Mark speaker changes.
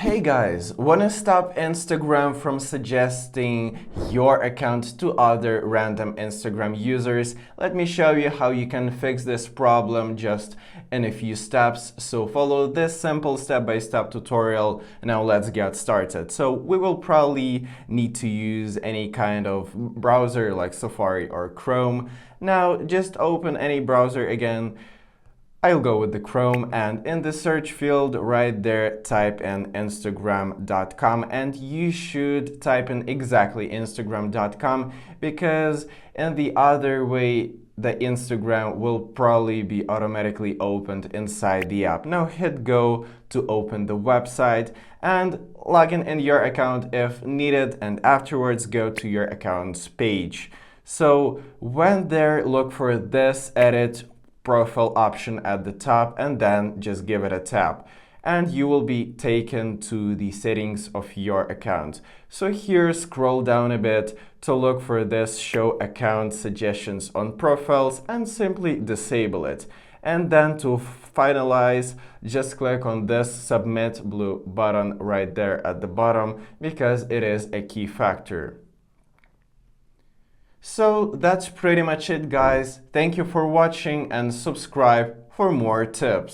Speaker 1: Hey guys, wanna stop Instagram from suggesting your account to other random Instagram users? Let me show you how you can fix this problem just in a few steps. So follow this simple step-by-step tutorial. Now let's get started. So we will probably need to use any kind of browser like Safari or Chrome. Now just open any browser again. I'll go with the Chrome, and in the search field right there type in Instagram.com, and you should type in exactly Instagram.com, because in the other way the Instagram will probably be automatically opened inside the app. Now hit go to open the website and log in your account if needed, and afterwards go to your account's page. So when there, look for this edit profile option at the top and then just give it a tap, and you will be taken to the settings of your account. So here scroll down a bit to look for this show account suggestions on profiles and simply disable it. And then to finalize, just click on this submit blue button right there at the bottom, because it is a key factor. So that's pretty much it, guys. Thank you for watching and subscribe for more tips.